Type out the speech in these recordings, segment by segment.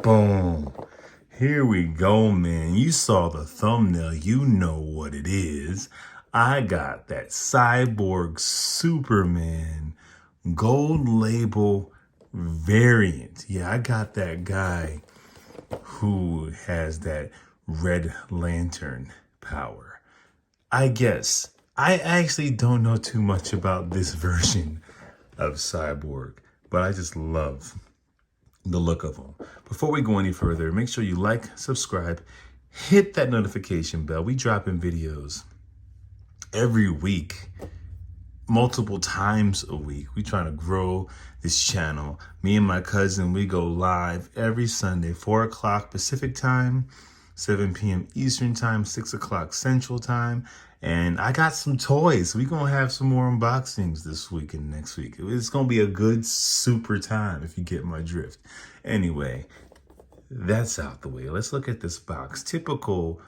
Boom. Here we go, man. You saw the thumbnail. You know what it is. I got that Cyborg Superman gold label variant. Yeah, I got that guy who has that red lantern power. I guess I actually don't know too much about this version of Cyborg, but I just love the look of them. Before we go any further, make sure you like, subscribe, hit that notification bell. We drop in videos every week, multiple times a week. We trying to grow this channel. Me and my cousin, we go live every Sunday, 4 o'clock Pacific time, 7 p.m. Eastern time, 6 o'clock Central time. And I got some toys. We're going to have some more unboxings this week and next week. It's going to be a good super time if you get my drift. Anyway, that's out the way. Let's look at this box. Typical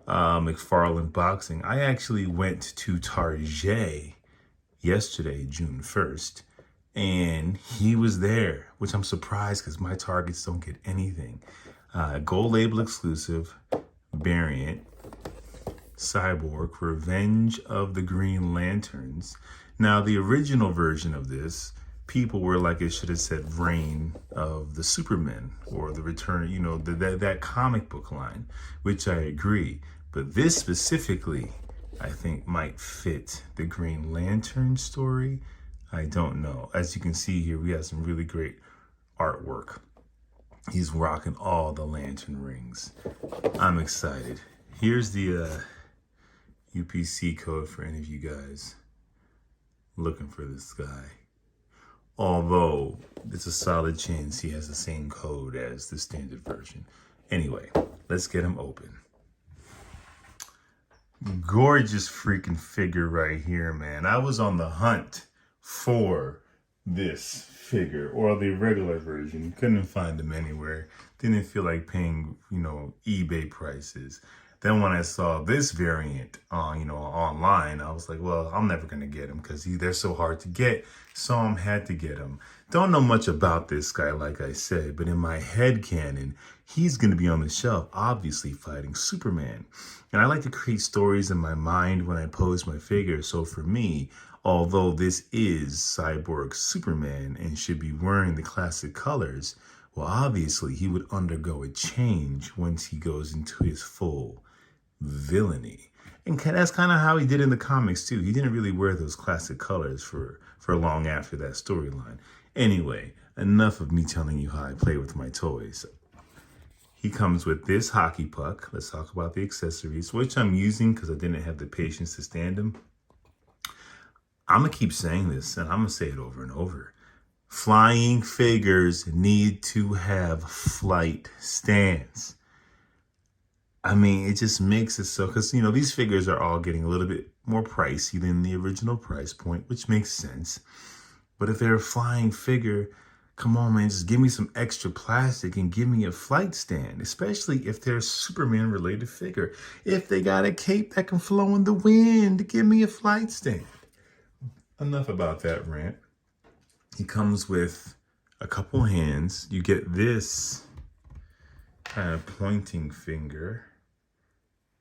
Mcfarlane boxing. I actually went to Target yesterday, June 1st, and he was there, which I'm surprised because my Targets don't get anything. Gold label exclusive variant. Cyborg, Revenge of the Green Lanterns. Now, the original version of this, people were like, it should have said Reign of the Superman or the Return, you know, that comic book line, which I agree. But this specifically, I think might fit the Green Lantern story. I don't know. As you can see here, we have some really great artwork. He's rocking all the lantern rings. I'm excited. Here's the UPC code for any of you guys looking for this guy. Although it's a solid chance he has the same code as the standard version. Anyway, let's get him open. Gorgeous freaking figure right here, man. I was on the hunt for this figure or the regular version. Couldn't find them anywhere. Didn't feel like paying, you know, eBay prices. Then when I saw this variant on, online, I was like, well, I'm never going to get them because they're so hard to get. So I had to get them. Don't know much about this guy, like I said, but in my head canon, he's going to be on the shelf, obviously fighting Superman. And I like to create stories in my mind when I pose my figure. So for me, although this is Cyborg Superman and should be wearing the classic colors, well, obviously he would undergo a change once he goes into his full villainy. And that's kind of how he did in the comics too. He didn't really wear those classic colors for long after that storyline. Anyway, enough of me telling you how I play with my toys. He comes with this hockey puck. Let's talk about the accessories, which I'm using because I didn't have the patience to stand them. I'm going to keep saying this, and I'm going to say it over and over. Flying figures need to have flight stands. I mean, it just makes it so, because, you know, these figures are all getting a little bit more pricey than the original price point, which makes sense. But if they're a flying figure, come on, man, just give me some extra plastic and give me a flight stand, especially if they're a Superman-related figure. If they got a cape that can flow in the wind, give me a flight stand. Enough about that rant. He comes with a couple hands. You get this kind of pointing finger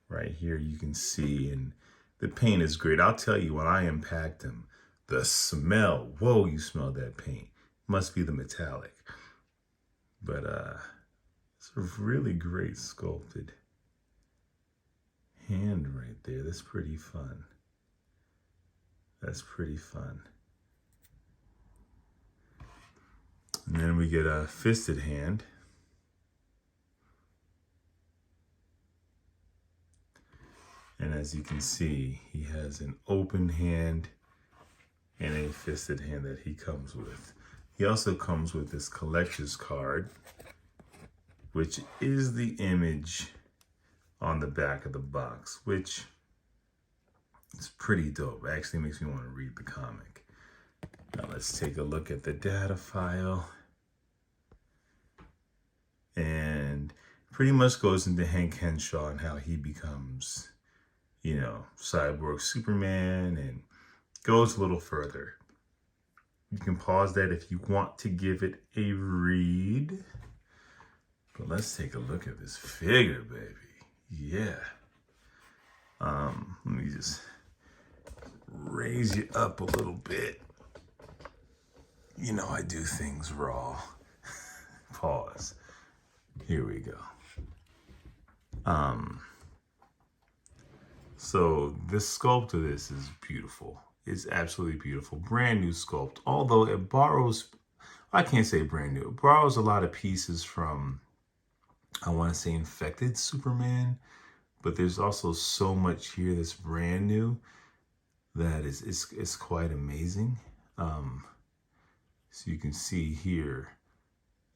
right here, you can see, and the paint is great. I'll tell you, when I unpacked him, the smell, whoa, you smell that paint. Must be the metallic. But it's a really great sculpted hand right there. That's pretty fun. That's pretty fun. And then we get a fisted hand. And as you can see, he has an open hand and a fisted hand that he comes with. He also comes with this collector's card, which is the image on the back of the box, which is pretty dope. It actually makes me want to read the comic. Now let's take a look at the data file. And pretty much goes into Hank Henshaw and how he becomes, you know, Cyborg Superman, and goes a little further. You can pause that if you want to give it a read. But let's take a look at this figure, baby. Yeah. Let me just raise you up a little bit. You know I do things raw. Pause. Here we go. So this sculpt of this is beautiful. It's absolutely beautiful. Brand new sculpt. Although it borrows, I can't say brand new. It borrows a lot of pieces from, I want to say, Infected Superman. But there's also so much here that's brand new that it's quite amazing. So you can see here,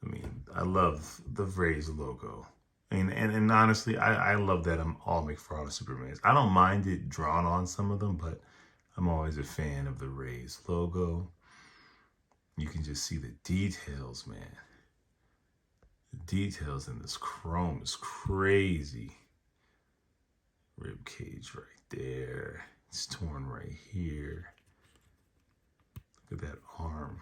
I mean, I love the Rays logo. And honestly, I love that I'm all Mcfarlane Supermans. I don't mind it drawn on some of them, but I'm always a fan of the Rays logo. You can just see the details, man. The details in this chrome is crazy. Rib cage right there. It's torn right here. Look at that arm.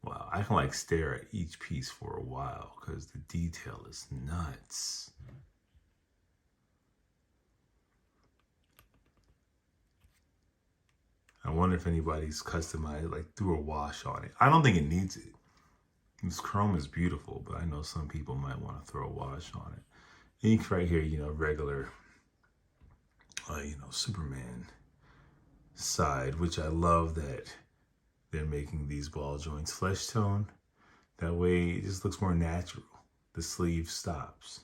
Wow, I can like stare at each piece for a while because the detail is nuts. I wonder if anybody's customized, like threw a wash on it. I don't think it needs it. This chrome is beautiful, but I know some people might want to throw a wash on it. Ink right here, you know, regular, Superman side, which I love that they're making these ball joints flesh tone. That way it just looks more natural. The sleeve stops.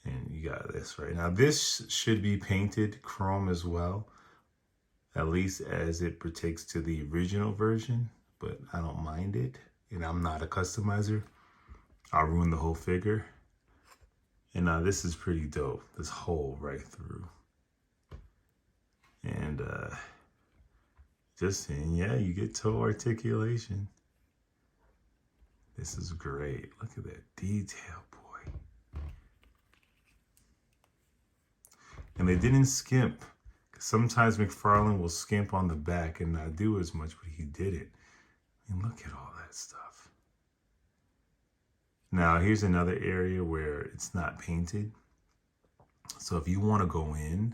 And you got this right now. This should be painted chrome as well, at least as it pertains to the original version, but I don't mind it. And I'm not a customizer. I'll ruin the whole figure. And this is pretty dope. This hole right through. And just saying, yeah, you get toe articulation. This is great. Look at that detail, boy. And they didn't skimp. Sometimes Mcfarlane will skimp on the back and not do as much, but he did it. I mean, look at all that stuff. Now, here's another area where it's not painted. So if you want to go in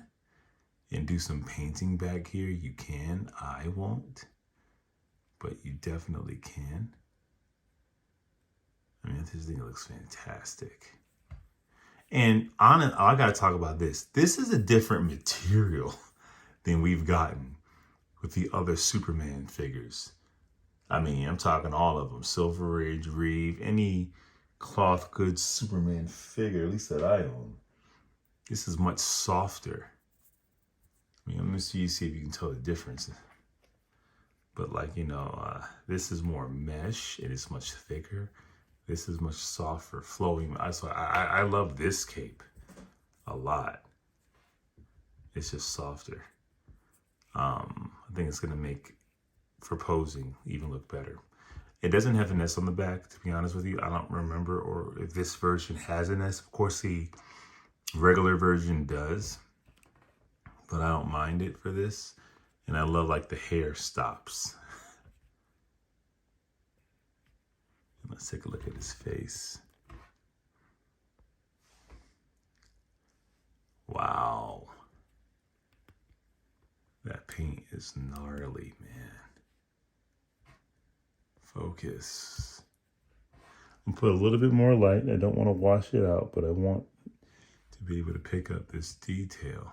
and do some painting back here, you can. I won't, but you definitely can. I mean, this thing looks fantastic. And I got to talk about this. This is a different material than we've gotten with the other Superman figures. I mean, I'm talking all of them. Silver Age, Reeve, any cloth goods Superman figure, at least that I own. This is much softer. I mean, let me see if you can tell the difference. But like, this is more mesh and it's much thicker. This is much softer, flowing. So I love this cape a lot. It's just softer. I think it's gonna make, for posing, even look better. It doesn't have an S on the back, to be honest with you. I don't remember, or if this version has an S. Of course, the regular version does, but I don't mind it for this. And I love like the hair stops. Let's take a look at his face. Wow. That paint is gnarly, man. Focus. I'm put a little bit more light. I don't want to wash it out, but I want to be able to pick up this detail.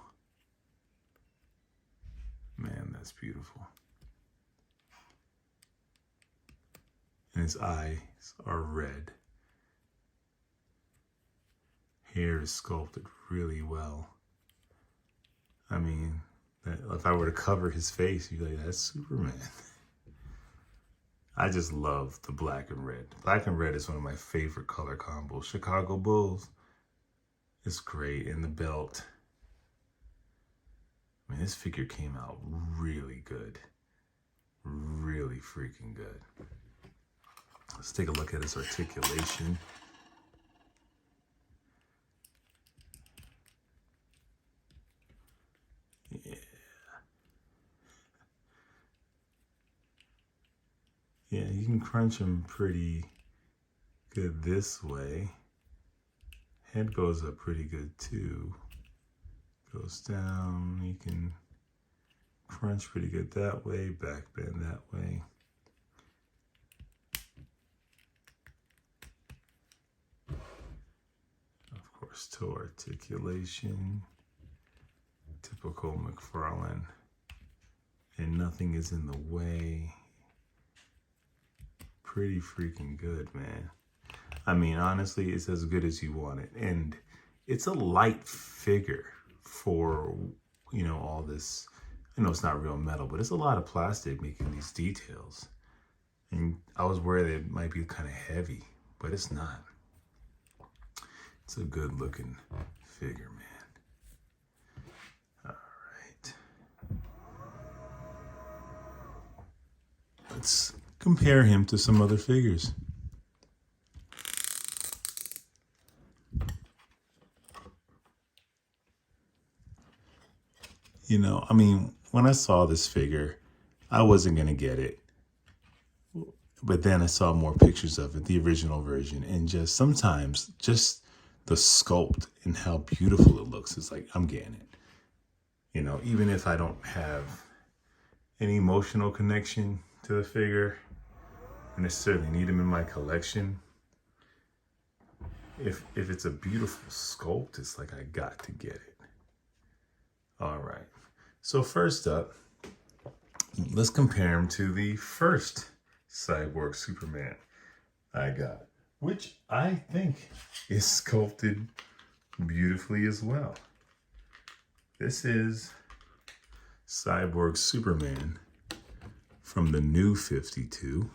Man, that's beautiful. And his eyes are red. Hair is sculpted really well. I mean, if I were to cover his face, you'd be like, that's Superman. I just love the black and red. Black and red is one of my favorite color combos. Chicago Bulls. It's great. And the belt. I mean, this figure came out really good. Really freaking good. Let's take a look at his articulation. Yeah. Yeah, you can crunch them pretty good this way. Head goes up pretty good too. Goes down, you can crunch pretty good that way, back bend that way. Of course, toe articulation, typical Mcfarlane, and nothing is in the way. Pretty freaking good, man. I mean, honestly, it's as good as you want it. And it's a light figure for, you know, all this. I know it's not real metal, but it's a lot of plastic making these details. And I was worried that it might be kind of heavy, but it's not. It's a good looking figure, man. All right. Let's compare him to some other figures. You know, I mean, when I saw this figure, I wasn't going to get it. But then I saw more pictures of it, the original version, and just sometimes just the sculpt and how beautiful it looks is like, I'm getting it. You know, even if I don't have any emotional connection to the figure, I necessarily need him in my collection. If it's a beautiful sculpt, it's like I got to get it. All right. So first up, let's compare him to the first Cyborg Superman I got, which I think is sculpted beautifully as well. This is Cyborg Superman from the new 52.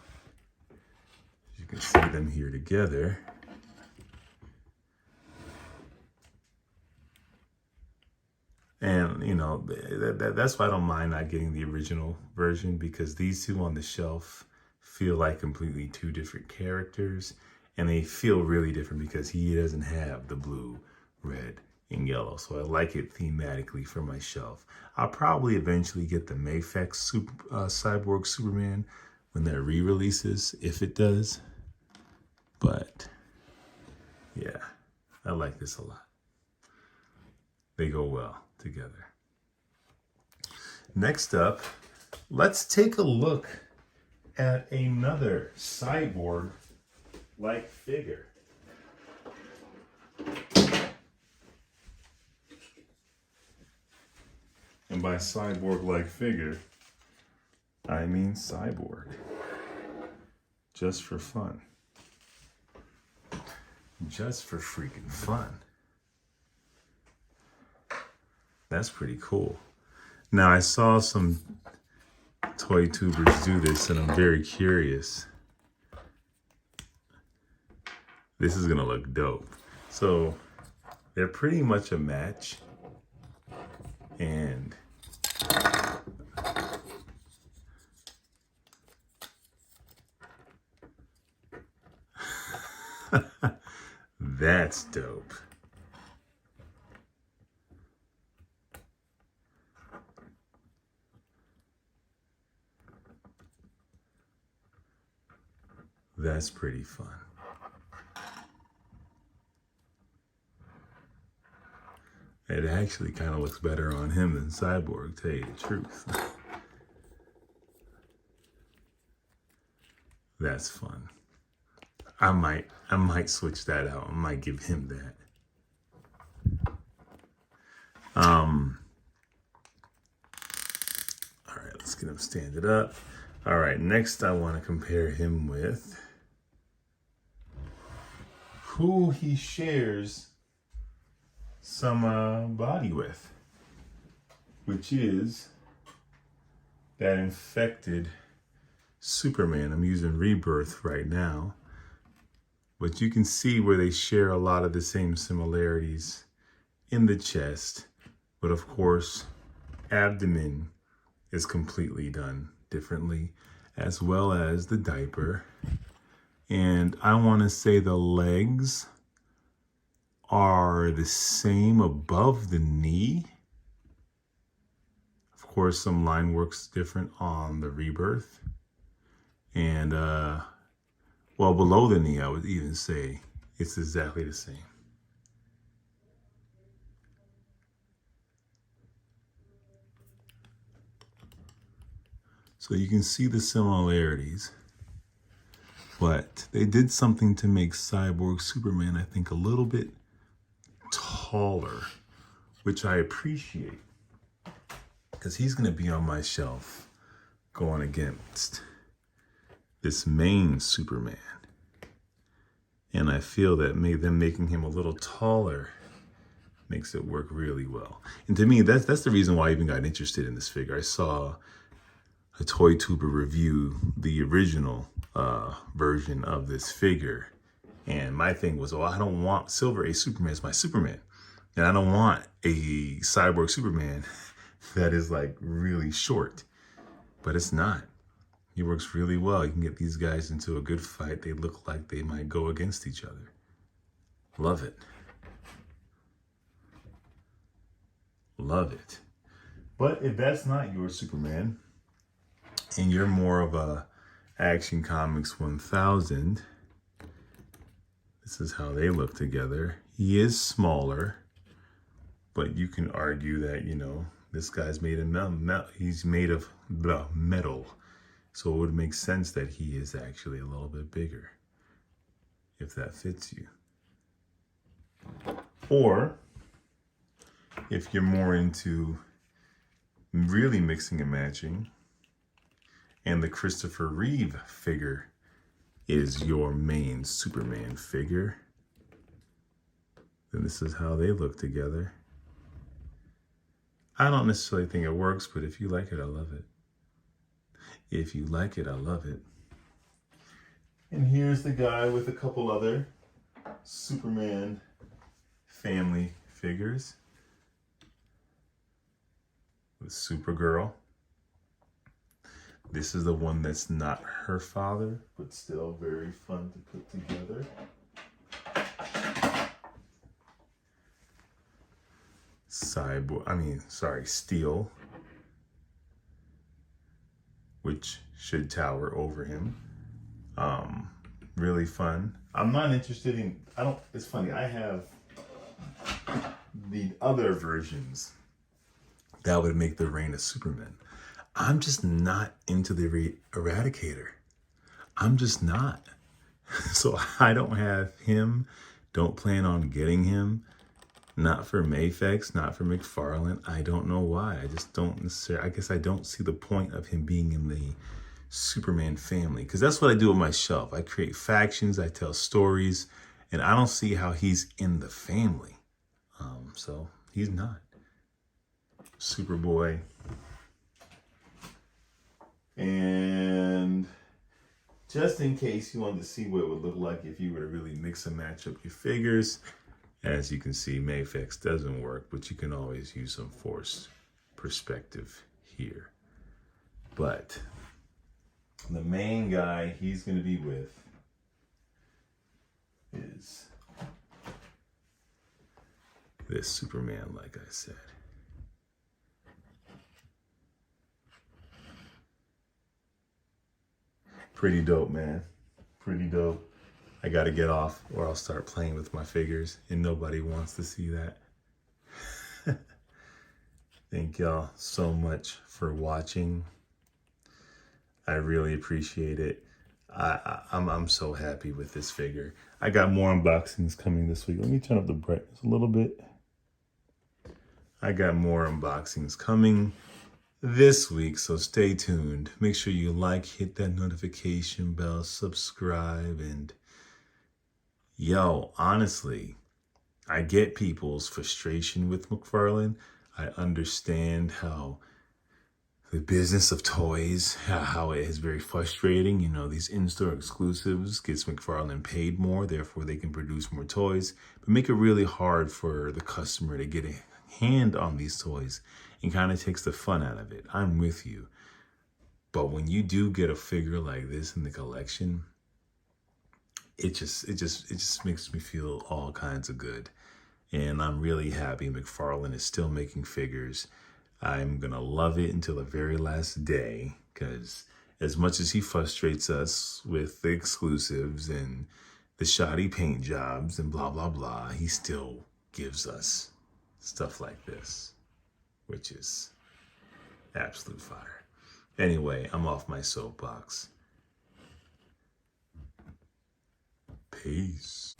You can see them here together. And, you know, that's why I don't mind not getting the original version, because these two on the shelf feel like completely two different characters. And they feel really different because he doesn't have the blue, red, and yellow. So I like it thematically for my shelf. I'll probably eventually get the Mcfarlane Cyborg Superman when that re-releases, if it does. But, yeah, I like this a lot. They go well together. Next up, let's take a look at another cyborg-like figure. And by cyborg-like figure, I mean cyborg. Just for fun. Just for freaking fun. That's pretty cool. Now, I saw some toy tubers do this, and I'm very curious. This is gonna look dope. So they're pretty much a match, and that's dope. That's pretty fun. It actually kind of looks better on him than Cyborg, to tell you the truth. That's fun. I might switch that out. I might give him that. All right, let's get him standing up. All right, next I want to compare him with who he shares some body with, which is that infected Superman. I'm using Rebirth right now, but you can see where they share a lot of the same similarities in the chest, but of course, abdomen is completely done differently, as well as the diaper. And I want to say the legs are the same above the knee. Of course, some line work's different on the Rebirth. And, well, below the knee, I would even say it's exactly the same. So you can see the similarities, but they did something to make Cyborg Superman, I think, a little bit taller, which I appreciate, because he's going to be on my shelf going against this main Superman. And I feel that them making him a little taller makes it work really well. And to me, that's the reason why I even got interested in this figure. I saw a toy tuber review the original version of this figure. And my thing was, oh, I don't want Silver Age Superman as my Superman. And I don't want a Cyborg Superman that is like really short. But it's not. He works really well. You can get these guys into a good fight. They look like they might go against each other. Love it. Love it. But if that's not your Superman, and you're more of a Action Comics 1000, this is how they look together. He is smaller, but you can argue that, you know, this guy's made of metal. He's made of metal. So it would make sense that he is actually a little bit bigger, if that fits you. Or if you're more into really mixing and matching, and the Christopher Reeve figure is your main Superman figure, then this is how they look together. I don't necessarily think it works, but if you like it, I love it. If you like it, I love it. And here's the guy with a couple other Superman family figures with Supergirl. This is the one that's not her father, but still very fun to put together. Steel, which should tower over him. Really fun. I'm not interested in, it's funny, I have the other versions that would make the Reign of Superman. I'm just not into the Eradicator. I'm just not. So I don't have him, don't plan on getting him. Not for Mafex, not for Mcfarlane. I don't know why. I just don't necessarily, I guess I don't see the point of him being in the Superman family, because that's what I do with my shelf. I create factions, I tell stories, and I don't see how he's in the family. So he's not. Superboy. And just in case you wanted to see what it would look like if you were to really mix and match up your figures, as you can see, Mafex doesn't work, but you can always use some forced perspective here. But the main guy he's going to be with is this Superman, like I said. Pretty dope, man. Pretty dope. I gotta get off or I'll start playing with my figures, and nobody wants to see that. Thank y'all so much for watching. I really appreciate it. I'm so happy with this figure. I got more unboxings coming this week. Let me turn up the brightness a little bit. I got more unboxings coming this week, so stay tuned. Make sure you like, hit that notification bell, subscribe, and yo, honestly, I get people's frustration with Mcfarlane. I understand how the business of toys, how it is very frustrating. You know, these in-store exclusives gets Mcfarlane paid more, therefore they can produce more toys, but make it really hard for the customer to get a hand on these toys, and kind of takes the fun out of it. I'm with you. But when you do get a figure like this in the collection, it just makes me feel all kinds of good. And I'm really happy Mcfarlane is still making figures. I'm gonna love it until the very last day, because as much as he frustrates us with the exclusives and the shoddy paint jobs and blah, blah, blah, he still gives us stuff like this, which is absolute fire. Anyway, I'm off my soapbox. Peace.